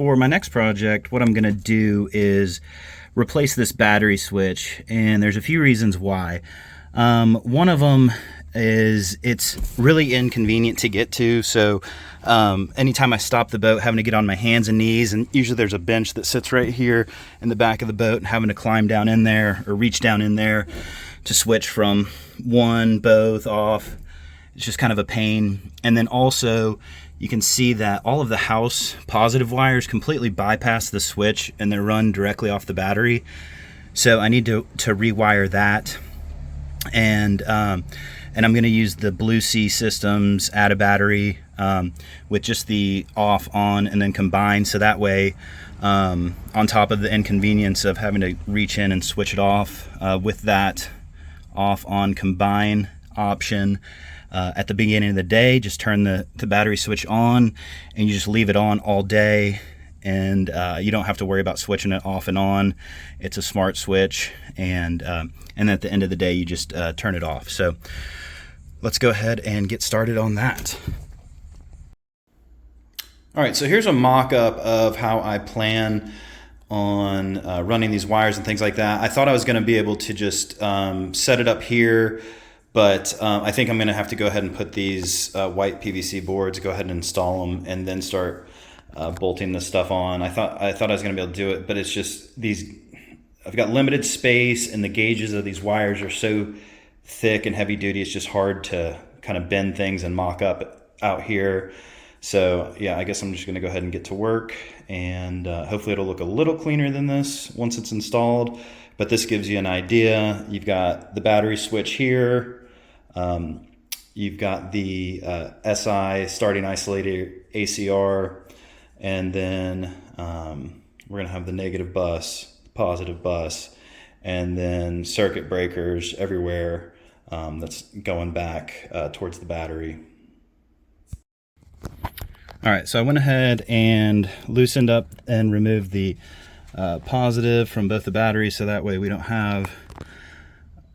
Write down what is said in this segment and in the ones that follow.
for my next project, what I'm going to do is replace this battery switch, and there's a few reasons why. One of them is it's really inconvenient to get to, so anytime I stop the boat, having to get on my hands and knees, and usually there's a bench that sits right here in the back of the boat, and having to climb down in there or reach down in there to switch from one, both, off. It's just kind of a pain. And then also you can see that all of the house positive wires completely bypass the switch and they're run directly off the battery. So I need to rewire that. And I'm going to use the Blue Sea Systems add a battery with just the off, on, and then combine. So that way, on top of the inconvenience of having to reach in and switch it off, with that off, on, combine option, at the beginning of the day, just turn the battery switch on and you just leave it on all day, and you don't have to worry about switching it off and on. It's a smart switch, and at the end of the day you just turn it off. So let's go ahead and get started on that. All right, so here's a mock-up of how I plan on running these wires and things like that. I thought I was going to be able to just set it up here, but I think I'm going to have to go ahead and put these white PVC boards, go ahead and install them, and then start bolting this stuff on. I thought I was going to be able to do it, but it's just these. I've got limited space, and the gauges of these wires are so thick and heavy duty. It's just hard to kind of bend things and mock up out here. So yeah, I guess I'm just going to go ahead and get to work, and hopefully it'll look a little cleaner than this once it's installed. But this gives you an idea. You've got the battery switch here. You've got the SI starting isolator ACR, and then we're going to have the negative bus, positive bus, and then circuit breakers everywhere that's going back towards the battery. All right, so I went ahead and loosened up and removed the positive from both the batteries, so that way we don't have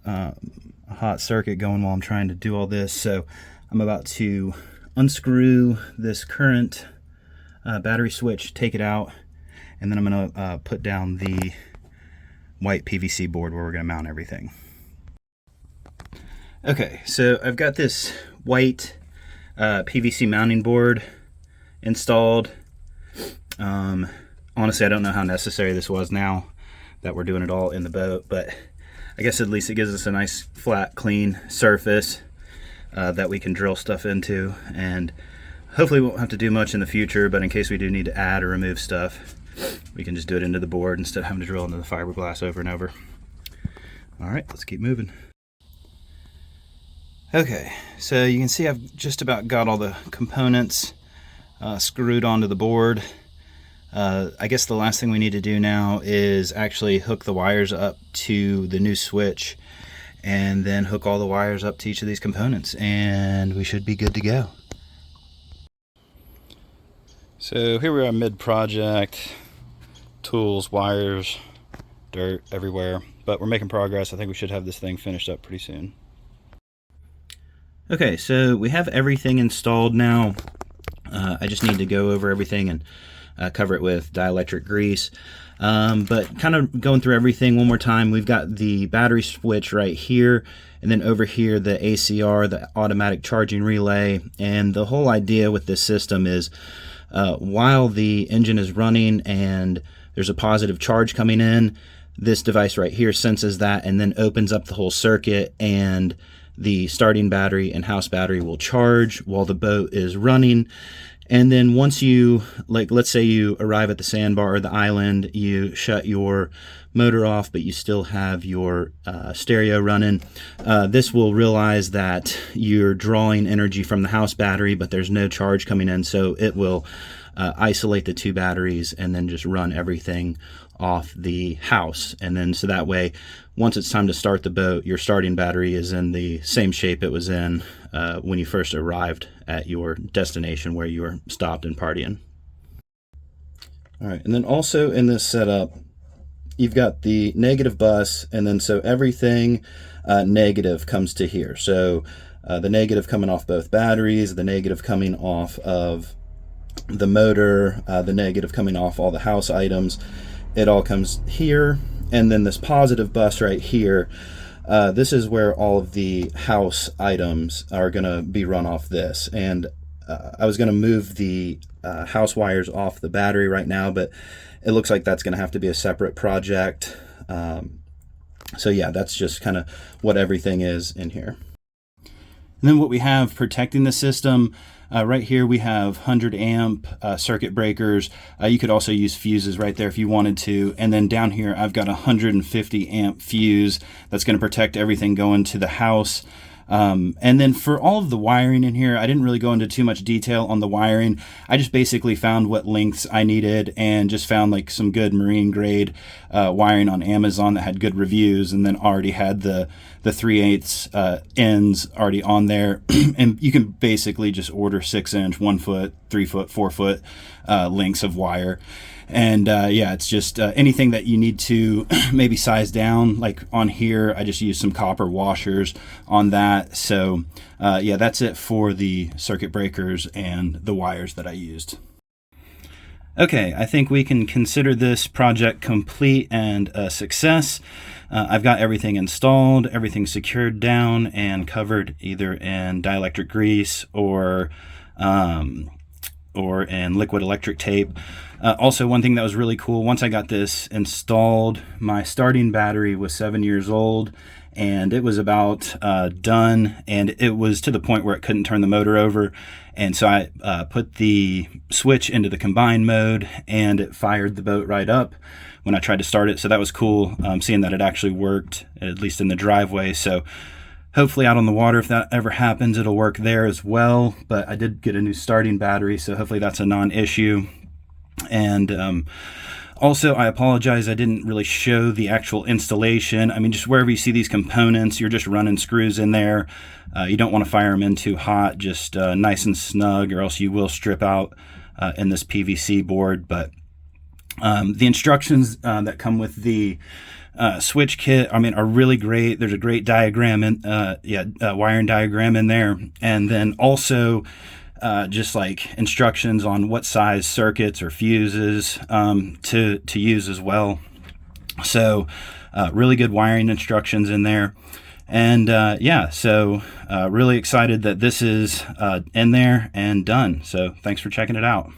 a hot circuit going while I'm trying to do all this. So I'm about to unscrew this current battery switch, take it out, and then I'm going to put down the white PVC board where we're going to mount everything. Okay, so I've got this white PVC mounting board installed. Honestly, I don't know how necessary this was now that we're doing it all in the boat, but I guess at least it gives us a nice flat clean surface that we can drill stuff into, and hopefully we won't have to do much in the future, but in case we do need to add or remove stuff, we can just do it into the board instead of having to drill into the fiberglass over and over. All right, let's keep moving. Okay, so you can see I've just about got all the components screwed onto the board. I guess the last thing we need to do now is actually hook the wires up to the new switch, and then hook all the wires up to each of these components, and we should be good to go. So here we are mid-project, tools, wires, dirt everywhere, but we're making progress. I think we should have this thing finished up pretty soon. Okay, so we have everything installed now. I just need to go over everything and cover it with dielectric grease. But kind of going through everything one more time, we've got the battery switch right here, and then over here the ACR, the automatic charging relay. And the whole idea with this system is while the engine is running and there's a positive charge coming in, this device right here senses that and then opens up the whole circuit, and the starting battery and house battery will charge while the boat is running. And then once you, like, let's say you arrive at the sandbar or the island, you shut your motor off, but you still have your stereo running. This will realize that you're drawing energy from the house battery, but there's no charge coming in, so it will isolate the two batteries and then just run everything off the house. And then so that way, once it's time to start the boat, your starting battery is in the same shape it was in when you first arrived at your destination where you were stopped and partying. All right, and then also in this setup, you've got the negative bus, and then so everything negative comes to here. So the negative coming off both batteries, the negative coming off of the motor, the negative coming off all the house items. It all comes here. And then this positive bus right here, this is where all of the house items are going to be run off this. And I was going to move the house wires off the battery right now, but it looks like that's going to have to be a separate project. So yeah, that's just kind of what everything is in here. And then what we have protecting the system, right here we have 100 amp circuit breakers. You could also use fuses right there if you wanted to. And then down here I've got a 150 amp fuse that's going to protect everything going to the house. And then for all of the wiring in here, I didn't really go into too much detail on the wiring. I just basically found what lengths I needed and just found like some good marine grade wiring on Amazon that had good reviews, and then already had the 3/8 ends already on there. And you can basically just order 6-inch, 1 foot, 3 foot, 4 foot lengths of wire. And yeah, it's just anything that you need to maybe size down. Like on here, I just used some copper washers on that. So yeah, that's it for the circuit breakers and the wires that I used. Okay, I think we can consider this project complete and a success. I've got everything installed, everything secured down and covered either in dielectric grease or in liquid electric tape. Also, one thing that was really cool, once I got this installed, my starting battery was 7 years old, and it was about done, and it was to the point where it couldn't turn the motor over. And so I put the switch into the combined mode, and it fired the boat right up when I tried to start it. So that was cool, seeing that it actually worked, at least in the driveway. So hopefully out on the water, if that ever happens, it'll work there as well. But I did get a new starting battery, so hopefully that's a non-issue. And also, I apologize, I didn't really show the actual installation. I mean, just wherever you see these components, you're just running screws in there. You don't want to fire them in too hot, just nice and snug, or else you will strip out in this PVC board. But the instructions that come with the switch kit, I mean, are really great. There's a great diagram in, wiring diagram in there. And then also just like instructions on what size circuits or fuses to use as well. So really good wiring instructions in there. And yeah, so really excited that this is in there and done. So thanks for checking it out.